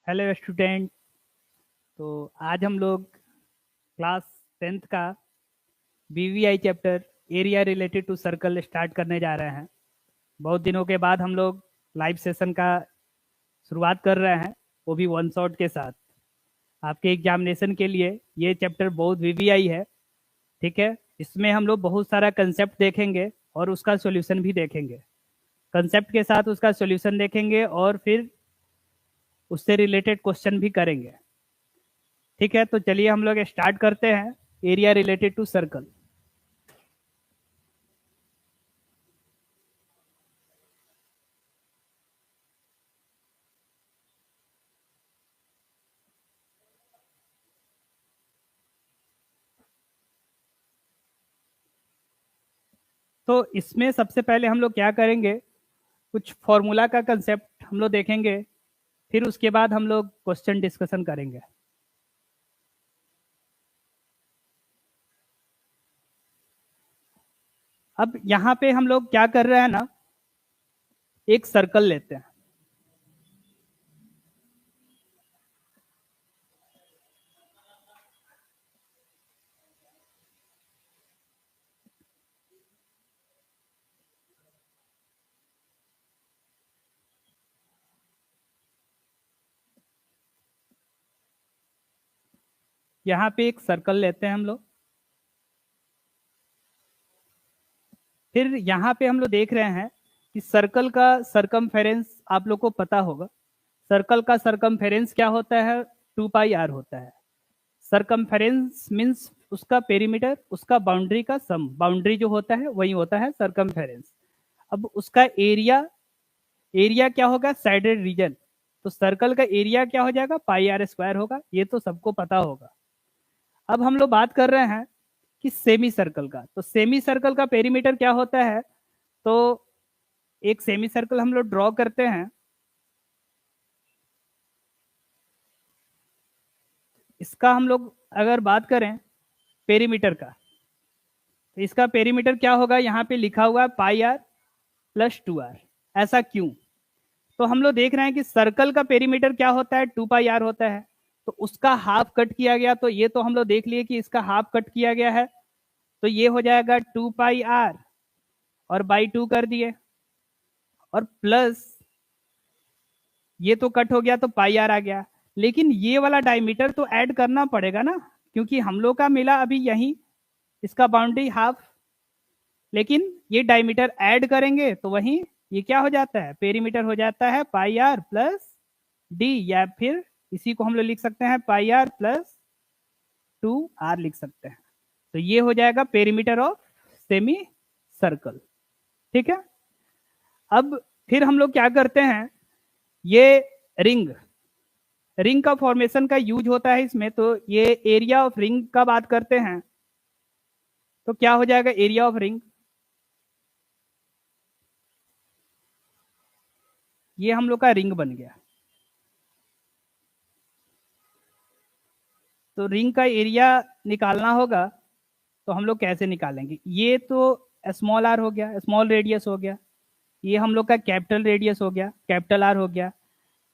Hello student. तो आज हम लोग क्लास 10th का BVI chapter area related to circle start करने जा रहे हैं। बहुत दिनों के बाद हम लोग लाइव सेशन का शुरुआत कर रहे हैं, वो भी वन शॉट के साथ। आपके एग्जामिनेशन के लिए ये चैप्टर बहुत वीवीआई है, ठीक है। इसमें हम लोग बहुत सारा कंसेप्ट देखेंगे और उसका सॉल्यूशन भी देखेंगे। कंसेप्ट के साथ उसका सॉल्यूशन देखेंगे और फिर उससे रिलेटेड क्वेश्चन भी करेंगे, ठीक है। तो चलिए हम लोग स्टार्ट करते हैं एरिया रिलेटेड टू सर्कल। तो इसमें सबसे पहले हम लोग क्या करेंगे, कुछ फॉर्मूला का कंसेप्ट हम लोग देखेंगे, फिर उसके बाद हम लोग क्वेश्चन डिस्कशन करेंगे। अब यहाँ पे हम लोग क्या कर रहे हैं ना, एक सर्कल लेते हैं। यहाँ पे एक सर्कल लेते हैं हम लोग। फिर यहाँ पे हम लोग देख रहे हैं कि सर्कल का सरकमफेरेंस आप लोग को पता होगा। सर्कल का सरकमफेरेंस क्या होता है, 2πr होता है। सरकमफेरेंस मीन्स उसका पेरीमीटर, उसका बाउंड्री का सम। बाउंड्री जो होता है वही होता है सरकमफेरेंस। अब उसका एरिया, एरिया क्या होगा, साइडेड रीजन। तो सर्कल का एरिया क्या हो जाएगा, πr² होगा। ये तो सबको पता होगा। अब हम लोग बात कर रहे हैं कि सेमी सर्कल का। तो सेमी सर्कल का पेरीमीटर क्या होता है, तो एक सेमी सर्कल हम लोग ड्रॉ करते हैं। इसका हम लोग अगर बात करें पेरीमीटर का, तो इसका पेरीमीटर क्या होगा, यहाँ पे लिखा हुआ है πr+2r। ऐसा क्यों, तो हम लोग देख रहे हैं कि सर्कल का पेरीमीटर क्या होता है, 2πr होता है। तो उसका हाफ कट किया गया, तो ये तो हम लोग देख लिए कि इसका हाफ कट किया गया है। तो ये हो जाएगा 2πr और बाई 2 कर दिए, और प्लस ये तो कट हो गया तो πr आ गया। लेकिन ये वाला डायमीटर तो ऐड करना पड़ेगा ना, क्योंकि हम लोग का मिला अभी यही इसका बाउंड्री हाफ। लेकिन ये डायमीटर ऐड करेंगे तो वही ये क्या हो जाता है, पेरीमीटर हो जाता है πr+d, या फिर इसी को हम लोग लिख सकते हैं πr+2r लिख सकते हैं। तो ये हो जाएगा पेरीमीटर ऑफ सेमी सर्कल, ठीक है। अब फिर हम लोग क्या करते हैं, ये रिंग, रिंग का फॉर्मेशन का यूज होता है इसमें। तो ये एरिया ऑफ रिंग का बात करते हैं, तो क्या हो जाएगा एरिया ऑफ रिंग, ये हम लोग का रिंग बन गया। तो रिंग का एरिया निकालना होगा, तो हम लोग कैसे निकालेंगे, ये तो स्मॉल आर हो गया, स्मॉल रेडियस हो गया। ये हम लोग का कैपिटल रेडियस हो गया, कैपिटल आर हो गया।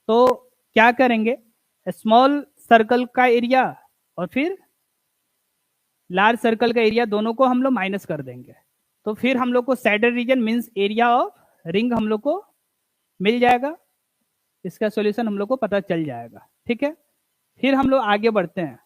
तो क्या करेंगे, स्मॉल सर्कल का एरिया और फिर लार्ज सर्कल का एरिया, दोनों को हम लोग माइनस कर देंगे। तो फिर हम लोग को shaded region means area of ring हम लोग को मिल जाएगा। इसका सॉल्यूशन हम लोग को पता चल जाएगा, ठीक है। फिर हम लोग आगे बढ़ते हैं।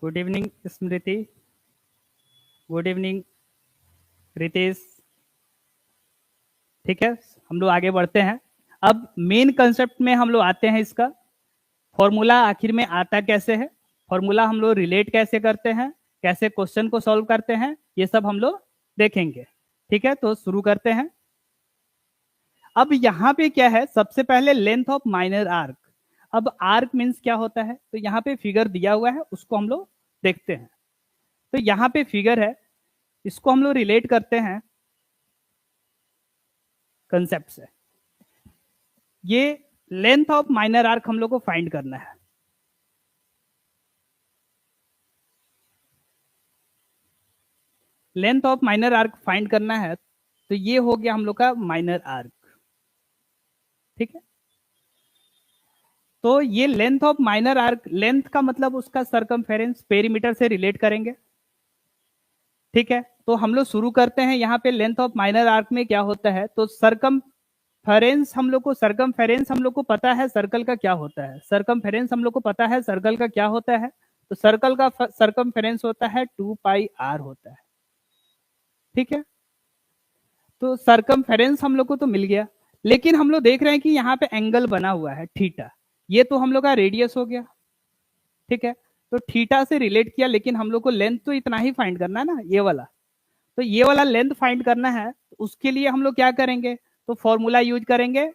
गुड इवनिंग स्मृति, गुड इवनिंग रितेश, ठीक है। हम लोग आगे बढ़ते हैं। अब मेन कंसेप्ट में हम लोग आते हैं। इसका फॉर्मूला आखिर में आता कैसे है, फॉर्मूला हम लोग रिलेट कैसे करते हैं, कैसे क्वेश्चन को सॉल्व करते हैं, ये सब हम लोग देखेंगे। ठीक है, तो शुरू करते हैं। अब यहाँ पे क्या है, सबसे पहले लेंथ ऑफ माइनर आर्क। अब आर्क मीन्स क्या होता है, तो यहाँ पे फिगर दिया हुआ है, उसको हम लोग देखते हैं। तो यहाँ पे फिगर है, इसको हम लोग रिलेट करते हैं कंसेप्ट से। ये लेंथ ऑफ माइनर आर्क हम लोग को फाइंड करना है। Length of minor arc find करना है, तो ये हो गया हम लोग का माइनर आर्क। ठीक है, तो ये length of minor arc, length का मतलब उसका सरकमफेरेंस पेरीमीटर से रिलेट करेंगे। ठीक है, तो हम लोग शुरू करते हैं। यहाँ पे लेंथ ऑफ माइनर आर्क में क्या होता है, तो सरकमफेरेंस हम लोग को पता है सर्कल का क्या होता है। सरकमफेरेंस हम लोग को पता है सर्कल का क्या होता है, तो सर्कल का सरकमफेरेंस होता है 2πr होता है। ठीक है, तो सरकमफेरेंस हम लोग को तो मिल गया, लेकिन हम लोग देख रहे हैं कि यहाँ पे एंगल बना हुआ है थीटा, ये तो हम लोग का रेडियस हो गया। ठीक है, तो थीटा से रिलेट किया, लेकिन हम लोग को लेंथ तो इतना ही फाइंड करना है ना, ये वाला। तो ये वाला लेंथ फाइंड करना है, उसके लिए हम लोग क्या करेंगे, तो फॉर्मूला यूज करेंगे।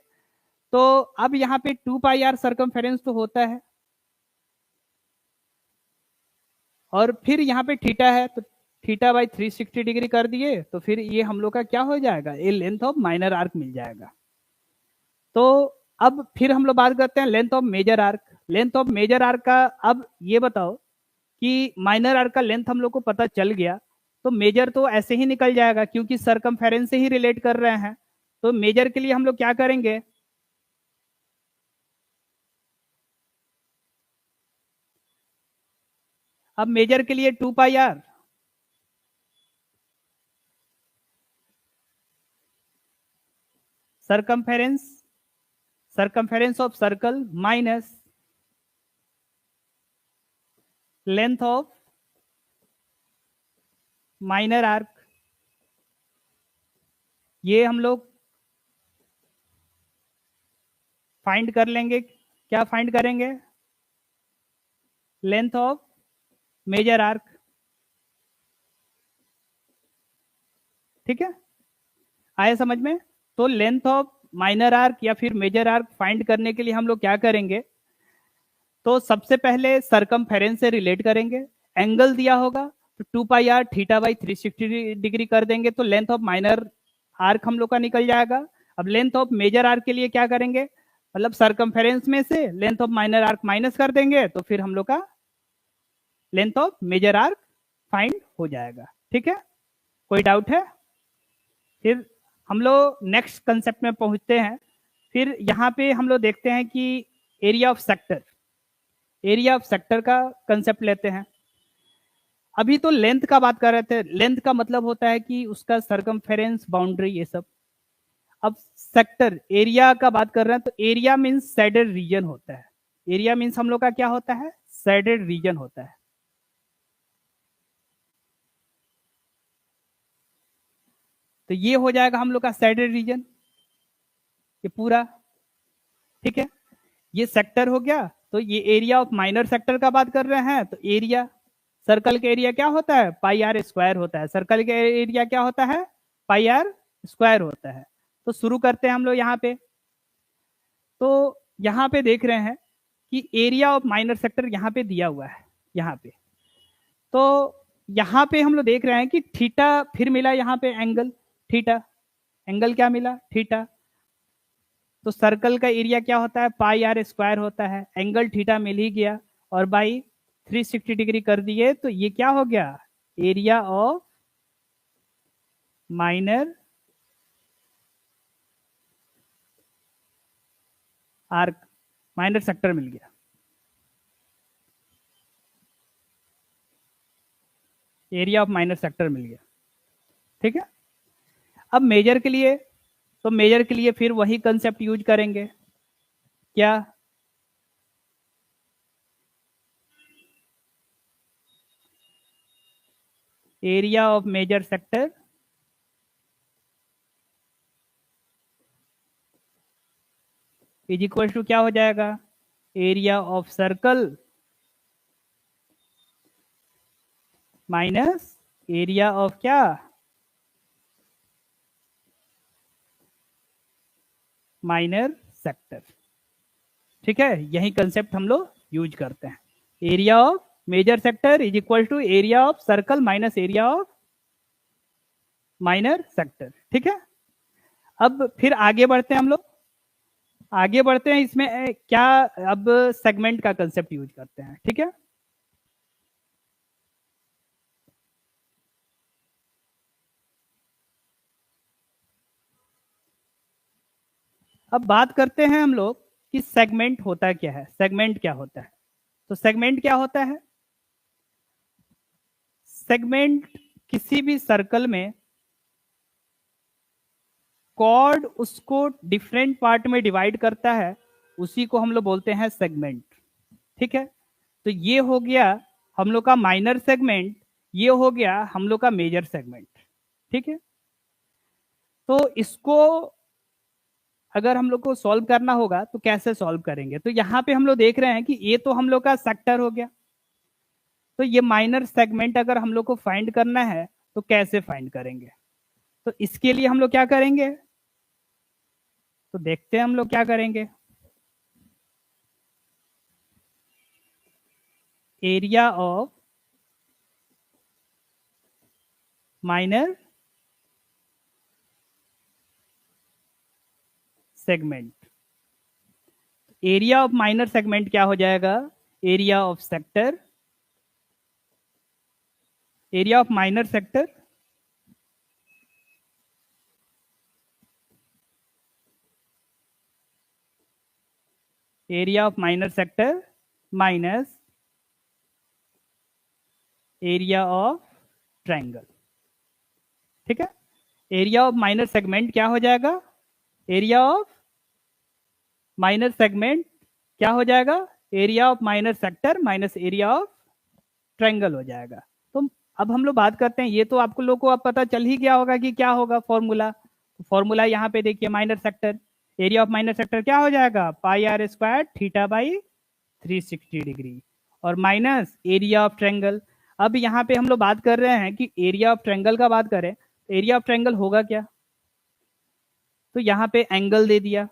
तो अब यहाँ पे 2πr सरकमफेरेंस तो होता है, और फिर यहाँ पे थीटा है, तो थीटा बाई 360 डिग्री कर दिए, तो फिर ये हम लोग का क्या हो जाएगा, ये लेंथ ऑफ माइनर आर्क मिल जाएगा। तो अब फिर हम लोग बात करते हैं length of major arc. Length of major arc का, अब ये बताओ कि माइनर आर्क का लेंथ हम लोग को पता चल गया, तो मेजर तो ऐसे ही निकल जाएगा, क्योंकि सरकमफेरेंस से ही रिलेट कर रहे हैं। तो मेजर के लिए हम लोग क्या करेंगे, अब मेजर के लिए 2πr, circumference of circle minus length of minor arc, ये हम लोग फाइंड कर लेंगे। क्या फाइंड करेंगे, लेंथ ऑफ मेजर आर्क। ठीक है, आया समझ में। तो लेंथ ऑफ माइनर आर्क या फिर मेजर आर्क फाइंड करने के लिए हम लोग क्या करेंगे, तो सबसे पहले सरकमफेरेंस से रिलेट करेंगे। एंगल दिया होगा तो 2πr थीटा बाई 360 डिग्री कर देंगे, तो लेंथ ऑफ माइनर आर्क हम लोग का निकल जाएगा। अब लेंथ ऑफ मेजर आर्क के लिए क्या करेंगे, मतलब सरकमफेरेंस में से length of minor arc minus कर देंगे, तो फिर हम लोग का length of major arc find हो जाएगा। ठीक है, कोई डाउट है। फिर हम लोग नेक्स्ट कंसेप्ट में पहुंचते हैं। फिर यहाँ पे हम लोग देखते हैं कि area of sector, area of sector का कंसेप्ट लेते हैं। अभी तो लेंथ का बात कर रहे थे, लेंथ का मतलब होता है कि उसका सरकमफेरेंस, बाउंड्री, ये सब। अब सेक्टर एरिया का बात कर रहे हैं, तो एरिया मीन्स सैडेड रीजन होता है। एरिया मीन्स हम लोग का क्या होता है, सैडेड रीजन होता है। तो ये हो जाएगा हम लोग का सैडेड रीजन, ये पूरा। ठीक है, ये सेक्टर हो गया। तो ये एरिया ऑफ माइनर सेक्टर का बात कर रहे हैं, तो एरिया, सर्कल का एरिया क्या होता है, πr स्क्वायर होता है। सर्कल का एरिया क्या होता है, πr स्क्वायर होता है। तो शुरू करते हैं हम लोग यहाँ पे। तो यहाँ पे देख रहे हैं कि एरिया ऑफ माइनर सेक्टर यहाँ पे दिया हुआ है, यहाँ पे। तो यहाँ पे हम लोग देख रहे हैं कि थीटा, फिर मिला यहाँ पे एंगल थीटा, एंगल क्या मिला, थीटा। तो सर्कल का एरिया क्या होता है, πr स्क्वायर होता है, एंगल थीटा मिल ही गया, और बाई 360 डिग्री कर दिए, तो ये क्या हो गया, area of minor arc, minor sector मिल गया। एरिया ऑफ माइनर सेक्टर मिल गया। ठीक है, अब मेजर के लिए, तो मेजर के लिए फिर वही कंसेप्ट यूज करेंगे। क्या, area of major sector is equal to क्या हो जाएगा, area of circle minus area of क्या, माइनर सेक्टर। ठीक है, यही कंसेप्ट हम लोग यूज करते हैं। Area of major sector is equal to area of circle minus area of minor sector. ठीक है, अब फिर आगे बढ़ते हैं हम लोग, आगे बढ़ते हैं इसमें क्या, अब सेगमेंट का कंसेप्ट यूज करते हैं। ठीक है, अब बात करते हैं हम लोग कि सेगमेंट होता क्या है, सेगमेंट क्या होता है। तो सेगमेंट क्या होता है, सेगमेंट किसी भी सर्कल में कॉर्ड उसको डिफरेंट पार्ट में डिवाइड करता है, उसी को हम लोग बोलते हैं सेगमेंट। ठीक है, तो ये हो गया हम लोग का माइनर सेगमेंट, ये हो गया हम लोग का मेजर सेगमेंट। ठीक है, तो इसको अगर हम लोग को सॉल्व करना होगा तो कैसे सॉल्व करेंगे, तो यहाँ पे हम लोग देख रहे हैं कि ये तो हम लोग का सेक्टर हो गया, तो ये माइनर सेगमेंट अगर हम लोग को फाइंड करना है तो कैसे फाइंड करेंगे। तो इसके लिए हम लोग क्या करेंगे, तो देखते हैं हम लोग क्या करेंगे। Area of minor segment, area of minor segment क्या हो जाएगा, area of sector, area of minor sector area of minor sector minus area of triangle. ठीक है, एरिया ऑफ माइनर सेगमेंट क्या हो जाएगा, एरिया ऑफ माइनर सेगमेंट क्या हो जाएगा, area of minor sector minus area of triangle हो जाएगा। तो अब हम लोग बात करते हैं, ये तो आपको लोग को अब पता चल ही गया होगा कि क्या होगा फॉर्मूला। तो फॉर्मूला यहाँ पे देखिए, minor sector, area of minor sector क्या हो जाएगा, pi r square theta by 360 degree, और माइनस एरिया ऑफ ट्रायंगल। अब यहाँ पे हम लोग बात कर रहे हैं कि एरिया ऑफ ट्रायंगल का बात करें, एरिया ऑफ ट्रायंगल होगा क्या, तो यहाँ पे एंगल दे दिया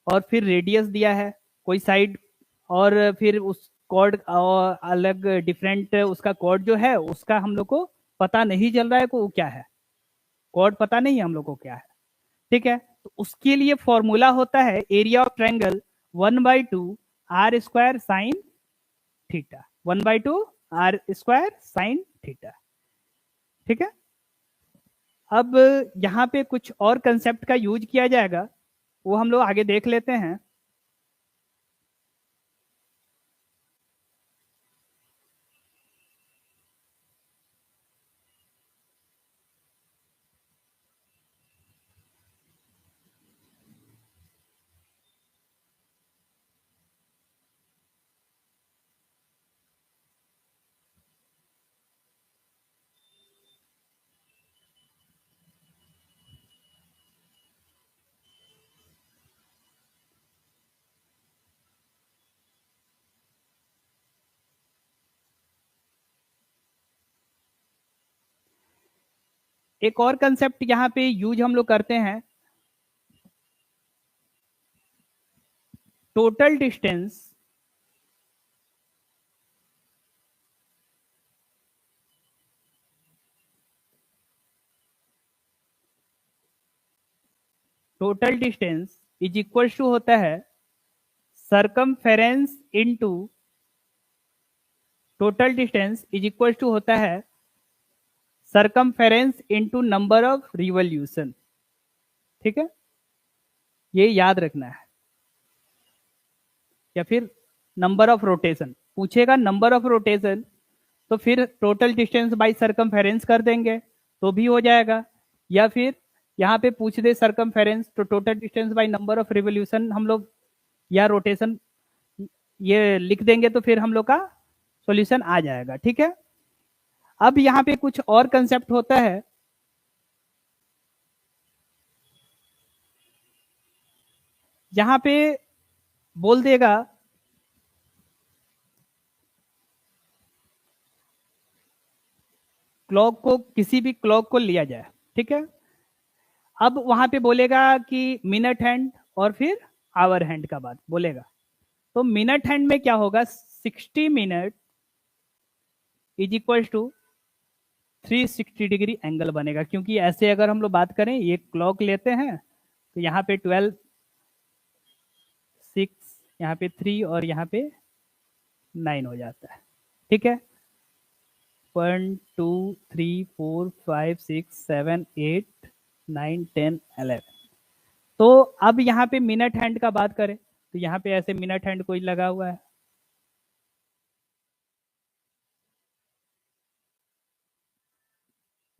और फिर रेडियस दिया है कोई साइड, और फिर उस कॉर्ड अलग डिफरेंट उसका कॉर्ड जो है उसका हम लोग को पता नहीं चल रहा है को क्या है, कॉर्ड पता नहीं है हम लोग को क्या है। ठीक है, तो उसके लिए फॉर्मूला होता है area of triangle 1/2 r square sine theta, 1/2 r square sine theta. ठीक है, अब यहाँ पे कुछ और कंसेप्ट का यूज किया जाएगा, वो हम लोग आगे देख लेते हैं। एक और कंसेप्ट यहाँ पे यूज हम लोग करते हैं, total distance total distance is equal to होता है circumference into, total distance is equal to होता है circumference into number of revolution. ठीक है, ये याद रखना है, या फिर नंबर ऑफ रोटेशन पूछेगा, नंबर ऑफ रोटेशन तो फिर टोटल डिस्टेंस बाई सरकमफेरेंस कर देंगे तो भी हो जाएगा, या फिर यहाँ पे पूछ दे सरकमफेरेंस तो total distance by number of revolution हम लोग या रोटेशन ये लिख देंगे तो फिर हम लोग का सॉल्यूशन आ जाएगा। ठीक है, अब यहाँ पे कुछ और कंसेप्ट होता है, यहाँ पे बोल देगा क्लॉक को, किसी भी क्लॉक को लिया जाए, ठीक है। अब वहां पे बोलेगा कि मिनट हैंड और फिर आवर हैंड का बात बोलेगा। तो मिनट हैंड में क्या होगा, 60 minute is equal to 360 degree angle बनेगा, क्योंकि ऐसे अगर हम लोग बात करें, ये क्लॉक लेते हैं तो यहाँ पे 12, 6, यहाँ पे 3 और यहाँ पे 9 हो जाता है, ठीक है। 1 2 3 4 5 6 7 8 9 10 11। तो अब यहाँ पे मिनट हैंड का बात करें तो यहाँ पे ऐसे मिनट हैंड कोई लगा हुआ है,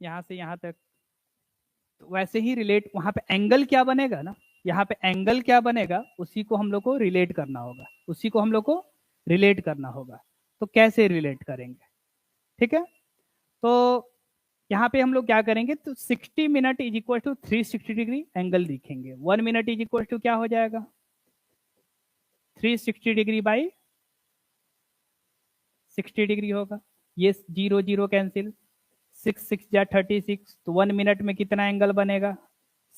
यहाँ से यहाँ तक। तो वैसे ही रिलेट, वहां पे एंगल क्या बनेगा ना, यहाँ पे एंगल क्या बनेगा, उसी को हम लोग को रिलेट करना होगा, उसी को हम लोग को रिलेट करना होगा। तो कैसे रिलेट करेंगे, ठीक है। तो यहाँ पे हम लोग क्या करेंगे, तो 60 minute is equal to 360 degree angle लिखेंगे। 1 मिनट इज इक्वल टू क्या हो जाएगा, 360 डिग्री बाई 60 डिग्री होगा। ये 0 0 कैंसिल, 6 6 जा 36। तो 1 मिनट में कितना एंगल बनेगा,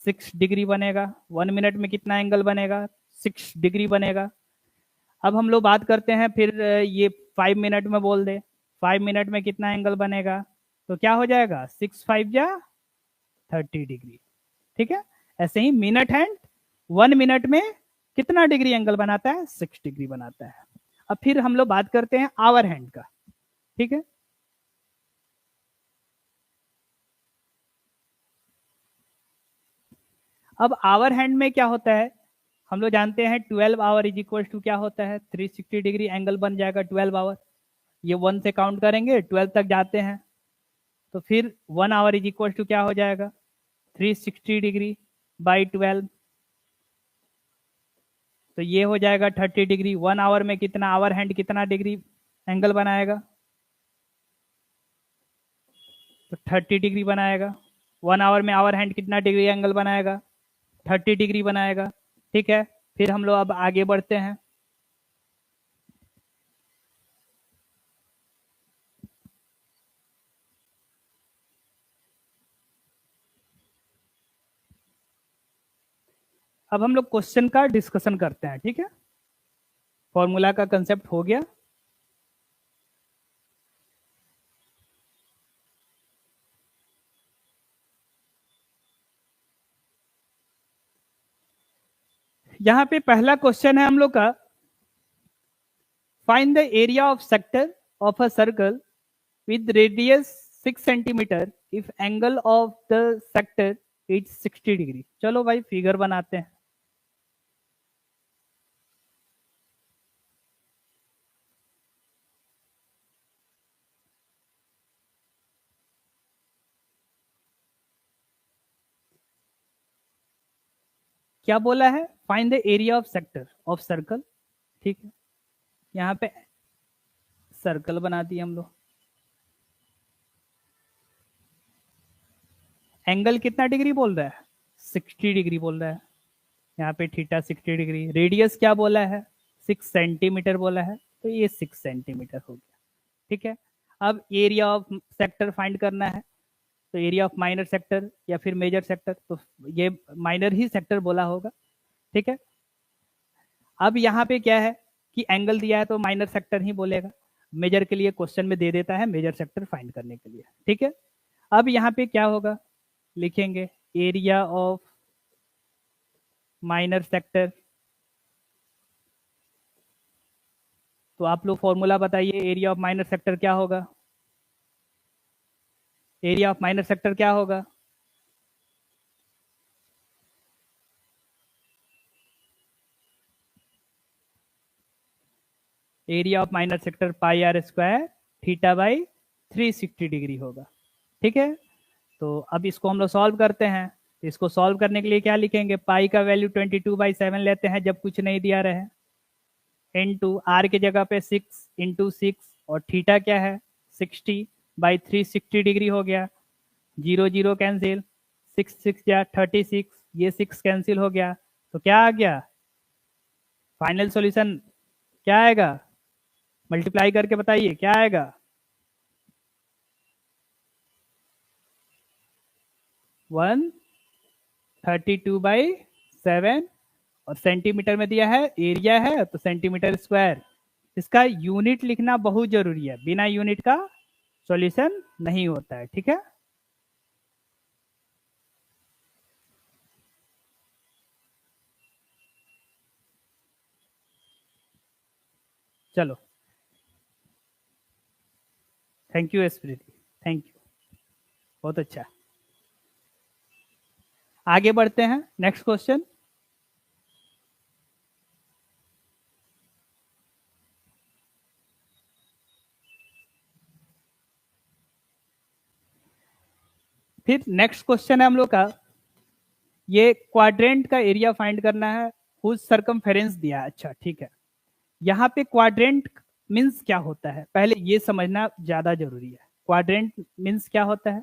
6 डिग्री बनेगा। 1 मिनट में कितना एंगल बनेगा, 6 डिग्री बनेगा। अब हम लोग बात करते हैं फिर ये 5 मिनट में बोल दे, 5 मिनट में कितना एंगल बनेगा, तो क्या हो जाएगा, 6 5 जा 30 डिग्री, ठीक है। ऐसे ही मिनट हैंड 1 मिनट में कितना डिग्री एंगल बनाता है, 6 डिग्री बनाता है। अब फिर हम लोग बात करते हैं आवर हैंड का, ठीक है। अब आवर हैंड में क्या होता है, हम लोग जानते हैं 12 आवर इज इक्वल टू क्या होता है, 360 डिग्री एंगल बन जाएगा 12 आवर। ये 1 से काउंट करेंगे 12 तक जाते हैं, तो फिर 1 आवर इज इक्वल टू क्या हो जाएगा, 360 डिग्री बाई 12। तो ये हो जाएगा 30 डिग्री। 1 आवर में कितना, आवर हैंड कितना डिग्री एंगल बनाएगा, तो 30 डिग्री बनाएगा। 1 आवर में आवर हैंड कितना डिग्री एंगल बनाएगा, 30 डिग्री बनाएगा, ठीक है। फिर हम लोग अब आगे बढ़ते हैं। अब हम लोग क्वेश्चन का डिस्कशन करते हैं, ठीक है। फॉर्मूला का कंसेप्ट हो गया। यहां पे पहला क्वेश्चन है हम लोग का, find the area of sector of a circle with radius 6 centimetre if angle of the sector is 60 degree. चलो भाई फिगर बनाते हैं। क्या बोला है, find the area of sector of circle, ठीक है। यहाँ पे सर्कल बना दिए हम लोग। एंगल कितना डिग्री बोल रहा है, 60 डिग्री बोल रहा है। यहाँ पे थीटा 60 डिग्री। रेडियस क्या बोला है, 6 सेंटीमीटर बोला है, तो ये 6 सेंटीमीटर हो गया, ठीक है। अब एरिया ऑफ सेक्टर फाइंड करना है, तो एरिया ऑफ माइनर सेक्टर या फिर मेजर सेक्टर, तो ये माइनर ही सेक्टर बोला होगा, ठीक है। अब यहाँ पे क्या है कि एंगल दिया है तो माइनर सेक्टर ही बोलेगा। मेजर के लिए क्वेश्चन में दे देता है मेजर सेक्टर फाइंड करने के लिए, ठीक है। अब यहाँ पे क्या होगा, लिखेंगे एरिया ऑफ माइनर सेक्टर। तो आप लोग फॉर्मूला बताइए, एरिया ऑफ माइनर सेक्टर क्या होगा, एरिया ऑफ माइनर सेक्टर क्या होगा, area of minor sector pi r square theta by 360 degree होगा, ठीक है। तो अब इसको हम लोग सॉल्व करते हैं। तो इसको सॉल्व करने के लिए क्या लिखेंगे, पाई का वैल्यू 22/7 लेते हैं जब कुछ नहीं दिया रहे, इनटू आर की जगह पे 6 इंटू 6, और थीटा क्या है 60/360 डिग्री हो गया। 0 0 कैंसिल, 6 6 या 36, ये 6 कैंसिल हो गया। तो क्या आ गया, फाइनल सॉल्यूशन क्या आएगा, मल्टीप्लाई करके बताइए क्या आएगा, 132/7 और सेंटीमीटर में दिया है, एरिया है तो सेंटीमीटर स्क्वायर। इसका यूनिट लिखना बहुत जरूरी है, बिना यूनिट का सॉल्यूशन नहीं होता है, ठीक है। चलो, thank you Smriti, thank you, बहुत अच्छा। आगे बढ़ते हैं, नेक्स्ट क्वेश्चन। फिर नेक्स्ट क्वेश्चन है हम लोग का, ये क्वाड्रेंट का एरिया फाइंड करना है, हुज सरकमफेरेंस दिया है। अच्छा ठीक है, यहाँ पे क्वाड्रेंट मीन्स क्या होता है पहले ये समझना ज्यादा जरूरी है। क्वाड्रेंट मीन्स क्या होता है,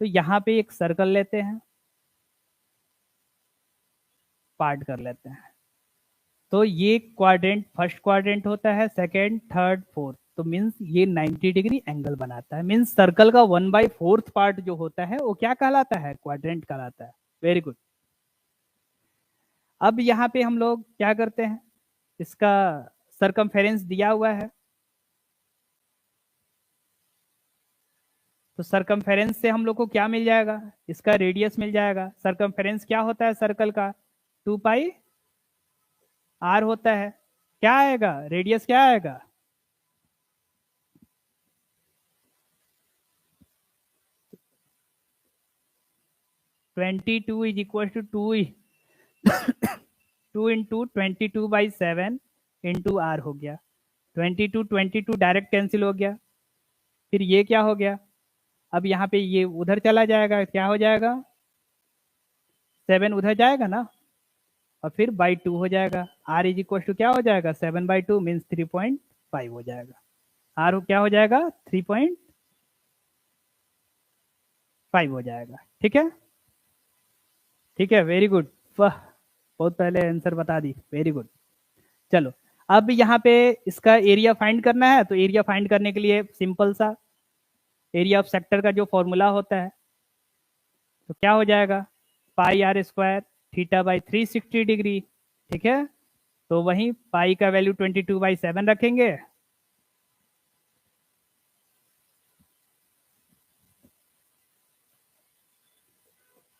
तो यहाँ पे एक सर्कल लेते हैं, पार्ट कर लेते हैं, तो ये क्वाड्रेंट फर्स्ट क्वाड्रेंट होता है, सेकेंड, थर्ड, फोर्थ, तो मीन्स ये 90 डिग्री एंगल बनाता है। मीन्स सर्कल का 1/4 पार्ट जो होता है वो क्या कहलाता है, क्वाड्रेंट कहलाता है। Very good. अब यहाँ पे हम लोग क्या करते हैं, इसका सरकमफेरेंस दिया हुआ है, तो सरकमफेरेंस से हम लोग को क्या मिल जाएगा, इसका रेडियस मिल जाएगा। सरकमफेरेंस क्या होता है सर्कल का, 2πr होता है। क्या आएगा, रेडियस क्या आएगा, 22 is equal to 2 into 22/7 into r हो गया। 22 डायरेक्ट कैंसिल हो गया, फिर ये क्या हो गया, अब यहाँ पे ये उधर चला जाएगा, क्या हो जाएगा, 7 उधर जाएगा ना, और फिर बाई 2 हो जाएगा। आर इज इक्वल टू क्या हो जाएगा, 7/2 मीन्स 3.5 हो जाएगा। आर क्या हो जाएगा, 3.5 हो जाएगा, ठीक है। ठीक है, वेरी गुड, वाह, बहुत पहले आंसर बता दी, वेरी गुड। चलो, अब यहाँ पे इसका एरिया फाइंड करना है, तो एरिया फाइंड करने के लिए सिंपल सा एरिया ऑफ सेक्टर का जो फॉर्मूला होता है, तो क्या हो जाएगा, πr² θ/360 डिग्री, ठीक है। तो वहीं पाई का वैल्यू 22/7 रखेंगे,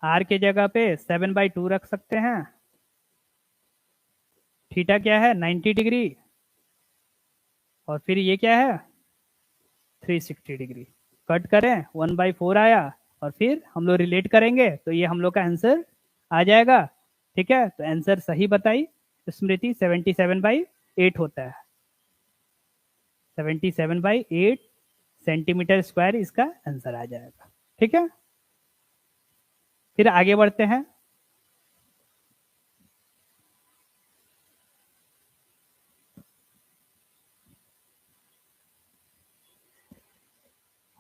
आर के जगह पे 7/2 रख सकते हैं, थीटा क्या है 90 डिग्री, और फिर ये क्या है 360 डिग्री। कट करें 1/4 आया, और फिर हम लोग रिलेट करेंगे तो ये हम लोग का आंसर आ जाएगा, ठीक है। तो आंसर सही बताई स्मृति, 77/8 होता है, 77/8 सेंटीमीटर स्क्वायर इसका आंसर आ जाएगा, ठीक है। फिर आगे बढ़ते हैं,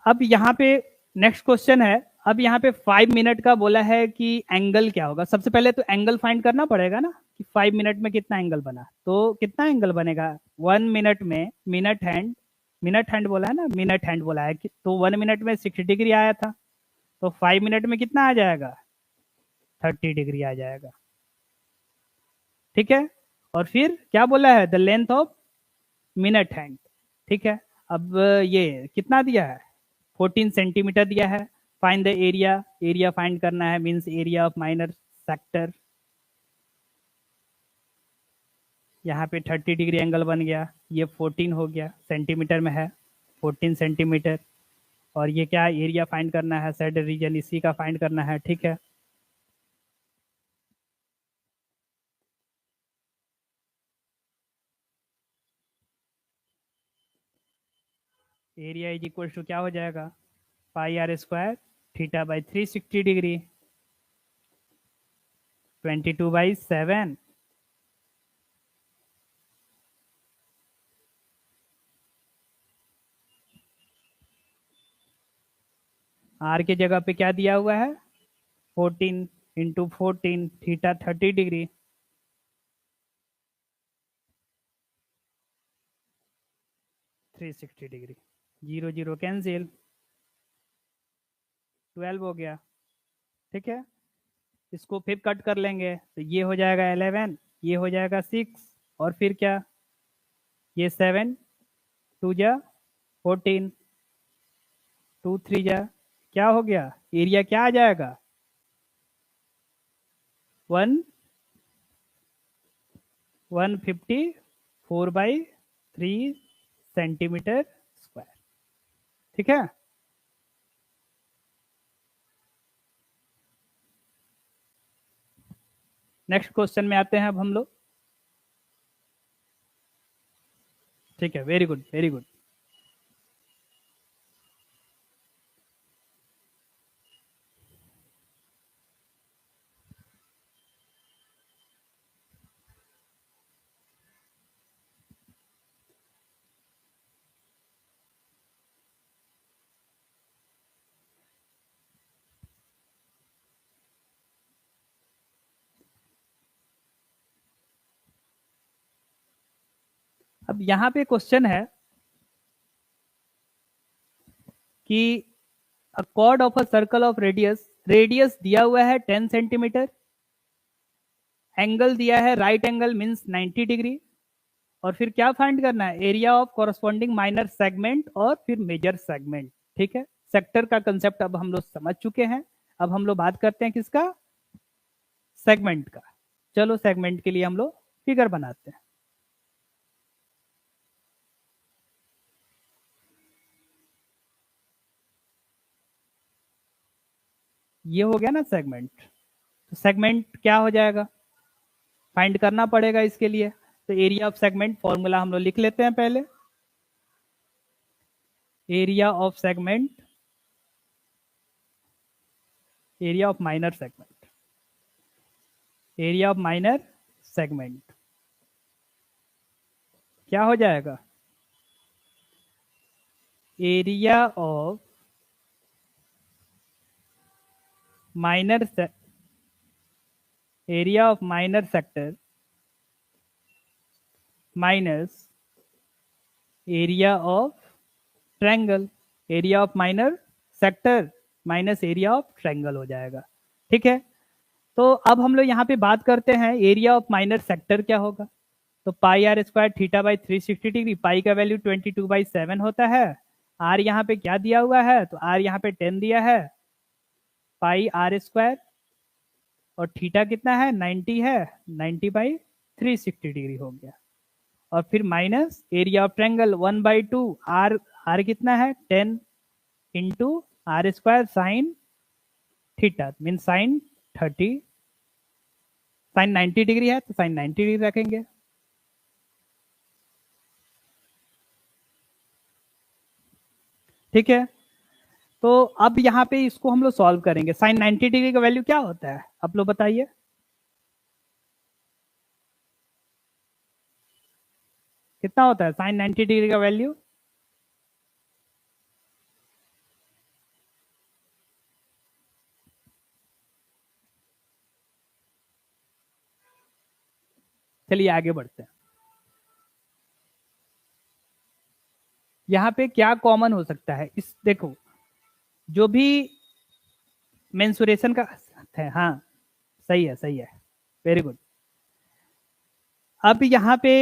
अब यहाँ पे नेक्स्ट क्वेश्चन है। अब यहाँ पे 5 मिनट का बोला है कि एंगल क्या होगा। सबसे पहले तो एंगल फाइंड करना पड़ेगा ना, कि 5 मिनट में कितना एंगल बना, तो कितना एंगल बनेगा 1 मिनट में, मिनट हैंड बोला है ना, मिनट हैंड बोला है तो 1 मिनट में 6 डिग्री आया था, तो 5 मिनट में कितना आ जाएगा, 30 डिग्री आ जाएगा, ठीक है। और फिर क्या बोला है, the length of minute hand, ठीक है। अब ये कितना दिया है, 14 सेंटीमीटर दिया है। Find the area, area find करना है, means area of minor sector. यहाँ पे 30 डिग्री एंगल बन गया, ये 14 हो गया, सेंटीमीटर में है 14 सेंटीमीटर, और ये क्या एरिया फाइंड करना है, सेड रीजन इसी का फाइंड करना है, ठीक है। एरिया इज इक्वल टू क्या हो जाएगा, πr² θ/360 डिग्री 22/7, आर के जगह पे क्या दिया हुआ है 14 into 14, theta 30 degree, 360 degree, 0 0 cancel, 12 हो गया, ठीक है, इसको फिर कट कर लेंगे तो ये हो जाएगा 11, ये हो जाएगा 6, और फिर क्या, ये 7 2 जा 14, 2 3 जा, क्या हो गया, एरिया क्या आ जाएगा, 154/3 सेंटीमीटर स्क्वायर। ठीक है, नेक्स्ट क्वेश्चन में आते हैं अब हम लोग। ठीक है, वेरी गुड वेरी गुड। अब यहां पे क्वेश्चन है कि अ cord of a circle of radius, radius दिया हुआ है 10 सेंटीमीटर, एंगल दिया है राइट एंगल मींस 90 डिग्री, और फिर क्या फाइंड करना है, area of corresponding minor segment और फिर मेजर सेगमेंट। ठीक है, सेक्टर का कंसेप्ट अब हम लोग समझ चुके हैं, अब हम लोग बात करते हैं किसका, सेगमेंट का। चलो सेगमेंट के लिए हम लोग फिगर बनाते हैं। ये हो गया ना सेगमेंट, तो सेगमेंट क्या हो जाएगा, फाइंड करना पड़ेगा इसके लिए। तो एरिया ऑफ सेगमेंट फॉर्मूला हम लोग लिख लेते हैं पहले, area of segment, area of minor segment, area of minor segment क्या हो जाएगा, area of minor, area of minor sector minus area of triangle, area of minor sector minus area of triangle हो जाएगा। ठीक है, तो अब हम लोग यहाँ पे बात करते हैं एरिया ऑफ माइनर सेक्टर क्या होगा। तो pi r square theta by 360 degree, pi का वैल्यू 22/7 होता है, आर यहाँ पे क्या दिया हुआ है, तो आर यहाँ पे 10 दिया है, पाई आर स्क्वायर, और थीटा कितना है 90 है, 90/360 डिग्री हो गया, और फिर minus area of triangle 1/2, r r कितना है 10 into r square sine theta mean sine 30, sine 90 degree है तो साइन 90 डिग्री रखेंगे। ठीक है, तो अब यहाँ पे इसको हम लोग सॉल्व करेंगे, साइन 90 डिग्री का वैल्यू क्या होता है आप लोग बताइए, कितना होता है साइन 90 डिग्री का वैल्यू, चलिए आगे बढ़ते हैं। यहाँ पे क्या कॉमन हो सकता है, इस देखो जो भी मेंसुरेशन का है, हाँ सही है सही है, वेरी गुड। अब यहाँ पे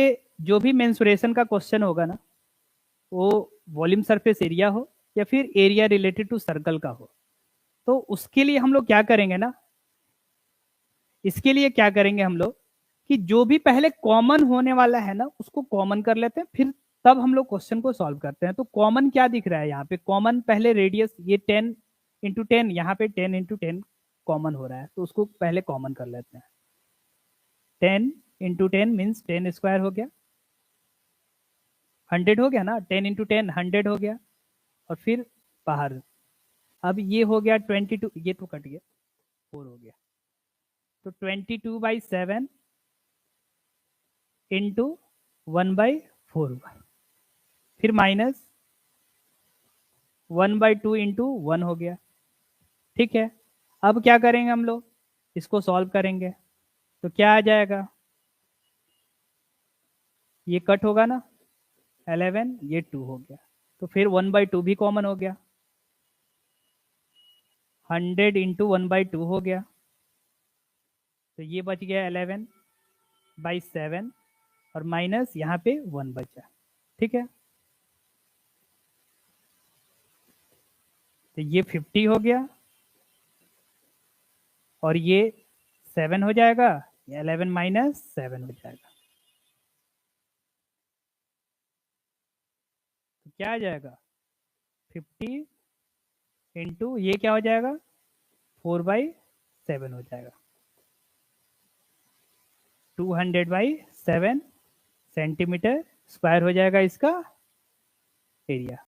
जो भी मेंसुरेशन का क्वेश्चन होगा ना, वो वॉल्यूम सरफेस एरिया हो या फिर एरिया रिलेटेड टू सर्कल का हो, तो उसके लिए हम लोग क्या करेंगे ना, इसके लिए क्या करेंगे हम लोग कि जो भी पहले कॉमन होने वाला है ना उसको कॉमन कर लेते हैं, फिर तब हम लोग क्वेश्चन को सॉल्व करते हैं। तो कॉमन क्या दिख रहा है यहाँ पे, कॉमन पहले रेडियस ये 10 × 10, यहाँ पे 10 × 10 कॉमन हो रहा है, तो उसको पहले कॉमन कर लेते हैं। 10 × 10 मीन्स 10 स्क्वायर हो गया, 100 हो गया ना, 10 × 10 100 हो गया, और फिर बाहर। अब ये हो गया 22, ये तो कट गया 4 हो गया, तो 22/7 इंटू 1/4 हुआ, फिर माइनस 1/2 इंटू 1 हो गया। ठीक है, अब क्या करेंगे हम लोग, इसको सॉल्व करेंगे, तो क्या आ जाएगा, ये कट होगा ना 11, ये 2 हो गया, तो फिर 1/2 भी कॉमन हो गया, 100 इंटू 1/2 हो गया, तो ये बच गया 11/7 और माइनस यहाँ पे 1 बचा। ठीक है, तो ये 50 हो गया और ये 7 हो जाएगा, 11 माइनस 7 हो जाएगा। तो क्या आ जाएगा, 50 इंटू ये क्या हो जाएगा, 4/7 हो जाएगा। 200/7 सेंटीमीटर स्क्वायर हो जाएगा इसका एरिया।